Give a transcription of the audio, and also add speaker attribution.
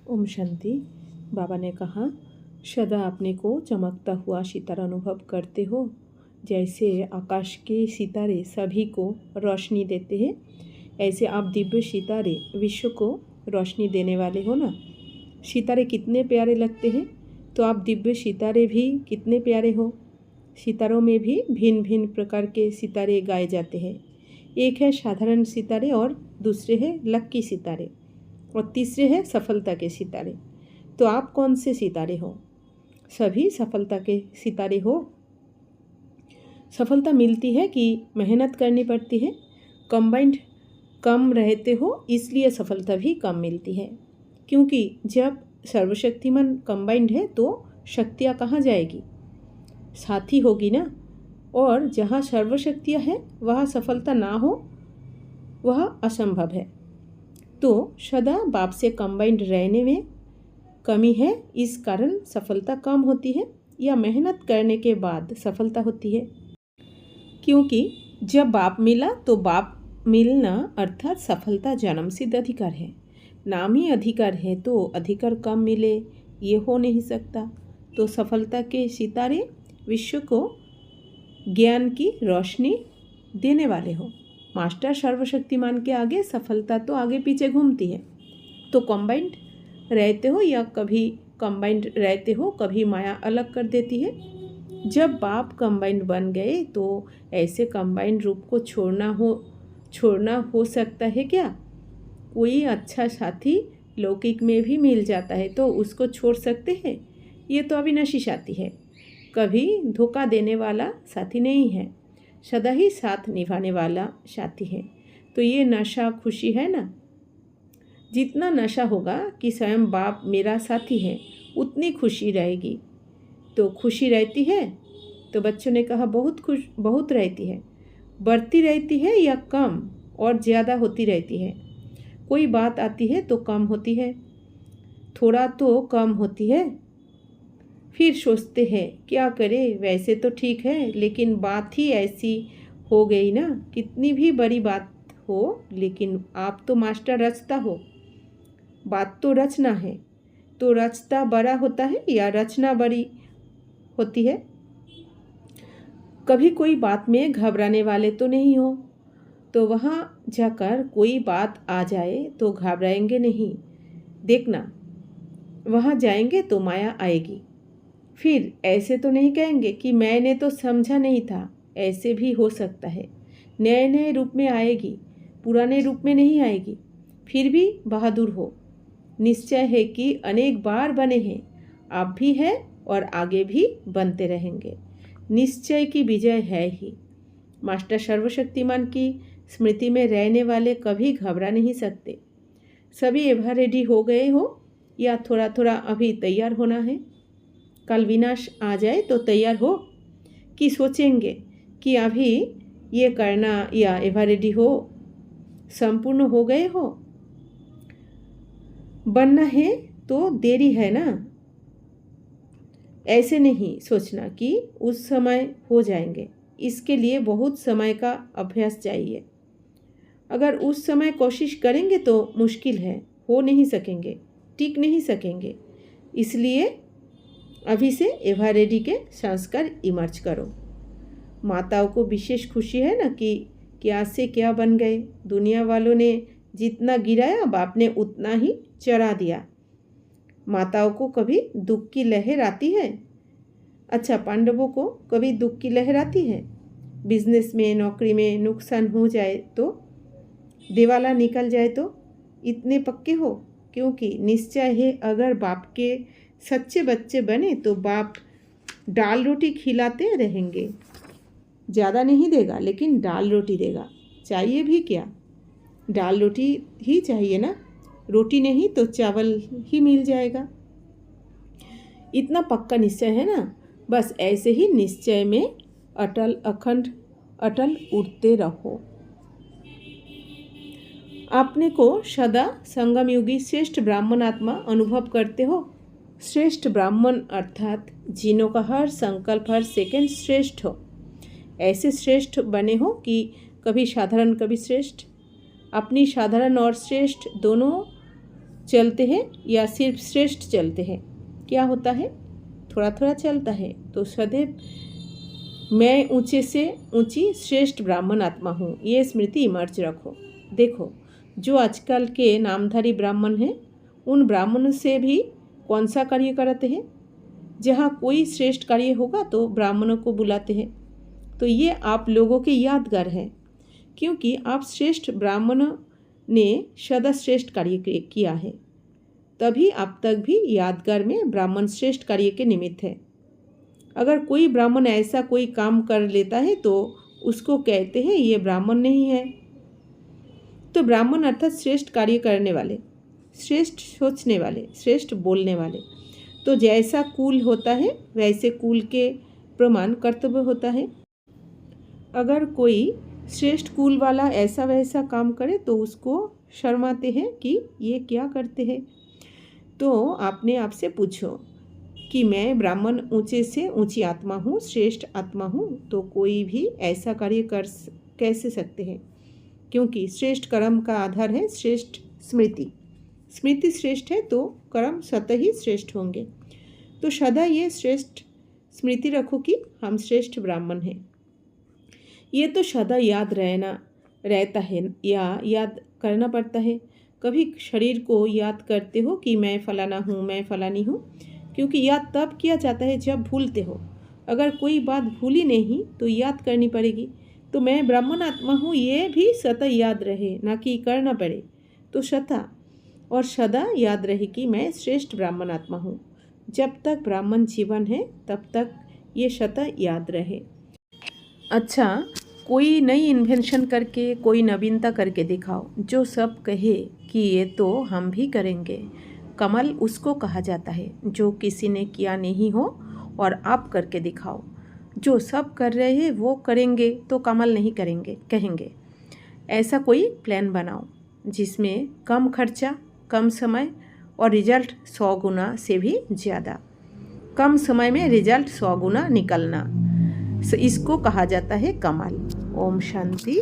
Speaker 1: ओम शांति। बाबा ने कहा, सदा अपने को चमकता हुआ सितारा अनुभव करते हो। जैसे आकाश के सितारे सभी को रोशनी देते हैं, ऐसे आप दिव्य सितारे विश्व को रोशनी देने वाले हो ना। सितारे कितने प्यारे लगते हैं, तो आप दिव्य सितारे भी कितने प्यारे हो। सितारों में भी भिन्न भिन्न प्रकार के सितारे गाए जाते हैं। एक है साधारण सितारे और दूसरे है लक्की सितारे और तीसरे है सफलता के सितारे। तो आप कौन से सितारे हो? सभी सफलता के सितारे हो। सफलता मिलती है कि मेहनत करनी पड़ती है। कंबाइंड कम रहते हो इसलिए सफलता भी कम मिलती है, क्योंकि जब सर्वशक्तिमान कंबाइंड है तो शक्तियाँ कहाँ जाएगी? साथी होगी ना। और जहाँ सर्वशक्तियाँ है वहाँ सफलता ना हो वह असंभव है। तो सदा बाप से कंबाइंड रहने में कमी है, इस कारण सफलता कम होती है, या मेहनत करने के बाद सफलता होती है। क्योंकि जब बाप मिला तो बाप मिलना अर्थात सफलता जन्मसिद्ध अधिकार है। नाम ही अधिकार है तो अधिकार कम मिले ये हो नहीं सकता। तो सफलता के सितारे विश्व को ज्ञान की रोशनी देने वाले हो। मास्टर सर्वशक्तिमान के आगे सफलता तो आगे पीछे घूमती है। तो कंबाइंड रहते हो या कभी कंबाइंड रहते हो, कभी माया अलग कर देती है। जब बाप कंबाइंड बन गए तो ऐसे कंबाइंड रूप को छोड़ना हो सकता है क्या? कोई अच्छा साथी लौकिक में भी मिल जाता है तो उसको छोड़ सकते हैं? ये तो अविनाशी साथी है, कभी धोखा देने वाला साथी नहीं है, सदा ही साथ निभाने वाला साथी है। तो ये नशा खुशी है ना। जितना नशा होगा कि स्वयं बाप मेरा साथी है उतनी खुशी रहेगी। तो खुशी रहती है, तो बच्चों ने कहा बहुत रहती है। बढ़ती रहती है या कम और ज़्यादा होती रहती है? कोई बात आती है तो कम होती है, थोड़ा तो कम होती है। फिर सोचते हैं क्या करें, वैसे तो ठीक है लेकिन बात ही ऐसी हो गई ना। कितनी भी बड़ी बात हो लेकिन आप तो मास्टर रचता हो। बात तो रचना है, तो रचता बड़ा होता है या रचना बड़ी होती है? कभी कोई बात में घबराने वाले तो नहीं हो, तो वहाँ जाकर कोई बात आ जाए तो घबराएंगे नहीं। देखना, वहाँ जाएंगे तो माया आएगी। फिर ऐसे तो नहीं कहेंगे कि मैंने तो समझा नहीं था। ऐसे भी हो सकता है। नए नए रूप में आएगी, पुराने रूप में नहीं आएगी। फिर भी बहादुर हो। निश्चय है कि अनेक बार बने हैं, आप भी हैं और आगे भी बनते रहेंगे। निश्चय की विजय है ही। मास्टर सर्वशक्तिमान की स्मृति में रहने वाले कभी घबरा नहीं सकते। सभी एवर रेडी हो गए हो या थोड़ा थोड़ा अभी तैयार होना है? कल विनाश आ जाए तो तैयार हो कि सोचेंगे कि अभी ये करना, या एवर रेडी हो, संपूर्ण हो गए हो? बनना है तो देरी है ना। ऐसे नहीं सोचना कि उस समय हो जाएंगे। इसके लिए बहुत समय का अभ्यास चाहिए। अगर उस समय कोशिश करेंगे तो मुश्किल है, हो नहीं सकेंगे, टिक नहीं सकेंगे। इसलिए अभी से एवर रेडी के संस्कार इमर्ज करो। माताओं को विशेष खुशी है ना कि क्या से क्या बन गए। दुनिया वालों ने जितना गिराया बाप ने उतना ही चढ़ा दिया। माताओं को कभी दुख की लहर आती है? अच्छा, पांडवों को कभी दुख की लहर आती है? बिजनेस में, नौकरी में नुकसान हो जाए तो, दिवाला निकल जाए तो इतने पक्के हो? क्योंकि निश्चय है अगर बाप के सच्चे बच्चे बने तो बाप दाल रोटी खिलाते रहेंगे। ज़्यादा नहीं देगा लेकिन दाल रोटी देगा। चाहिए भी क्या? दाल रोटी ही चाहिए ना। रोटी नहीं तो चावल ही मिल जाएगा। इतना पक्का निश्चय है ना। बस ऐसे ही निश्चय में अटल अखंड अटल उड़ते रहो। अपने को सदा संगम युगी श्रेष्ठ ब्राह्मण आत्मा अनुभव करते हो। श्रेष्ठ ब्राह्मण अर्थात जिनों का हर संकल्प हर सेकंड श्रेष्ठ हो। ऐसे श्रेष्ठ बने हो कि कभी साधारण कभी श्रेष्ठ। अपनी साधारण और श्रेष्ठ दोनों चलते हैं या सिर्फ श्रेष्ठ चलते हैं? क्या होता है? थोड़ा थोड़ा चलता है। तो सदैव मैं ऊंचे से ऊंची श्रेष्ठ ब्राह्मण आत्मा हूँ, ये स्मृति इमर्ज रखो। देखो, जो आजकल के नामधारी ब्राह्मण हैं, उन ब्राह्मणों से भी कौन सा कार्य कराते हैं? जहाँ कोई श्रेष्ठ कार्य होगा तो ब्राह्मणों को बुलाते हैं। तो ये आप लोगों के यादगार है, क्योंकि आप श्रेष्ठ ब्राह्मणों ने सदा श्रेष्ठ कार्य किया है, तभी आप तक भी यादगार में ब्राह्मण श्रेष्ठ कार्य के निमित्त है। अगर कोई ब्राह्मण ऐसा कोई काम कर लेता है तो उसको कहते हैं ये ब्राह्मण नहीं है। तो ब्राह्मण अर्थात श्रेष्ठ कार्य करने वाले, श्रेष्ठ सोचने वाले, श्रेष्ठ बोलने वाले। तो जैसा कुल होता है वैसे कुल के प्रमाण कर्तव्य होता है। अगर कोई श्रेष्ठ कुल वाला ऐसा वैसा काम करे तो उसको शर्माते हैं कि ये क्या करते हैं। तो आपने आपसे पूछो कि मैं ब्राह्मण ऊंचे से ऊंची आत्मा हूँ, श्रेष्ठ आत्मा हूँ, तो कोई भी ऐसा कार्य कर कैसे सकते हैं? क्योंकि श्रेष्ठ कर्म का आधार है श्रेष्ठ स्मृति। स्मृति श्रेष्ठ है तो कर्म स्वतः ही श्रेष्ठ होंगे। तो सदा ये श्रेष्ठ स्मृति रखो कि हम श्रेष्ठ ब्राह्मण हैं। ये तो सदा याद रहता है या याद करना पड़ता है। कभी शरीर को याद करते हो कि मैं फलाना हूँ, मैं फलानी हूँ, क्योंकि याद तब किया जाता है जब भूलते हो। अगर कोई बात भूली नहीं तो याद करनी पड़ेगी। तो मैं ब्राह्मण आत्मा हूँ ये भी सदा याद रहे, ना कि करना पड़े। तो सदा और सदा याद रहे कि मैं श्रेष्ठ ब्राह्मण आत्मा हूँ। जब तक ब्राह्मण जीवन है तब तक ये सदा याद रहे। अच्छा, कोई नई इन्वेंशन करके, कोई नवीनता करके दिखाओ, जो सब कहे कि ये तो हम भी करेंगे। कमाल उसको कहा जाता है जो किसी ने किया नहीं हो और आप करके दिखाओ। जो सब कर रहे हैं वो करेंगे तो कमाल नहीं करेंगे कहेंगे। ऐसा कोई प्लान बनाओ जिसमें कम खर्चा, कम समय और रिजल्ट 100 गुना से भी ज़्यादा। कम समय में रिजल्ट 100 गुना निकलना, इसको कहा जाता है कमाल। ओम शांति।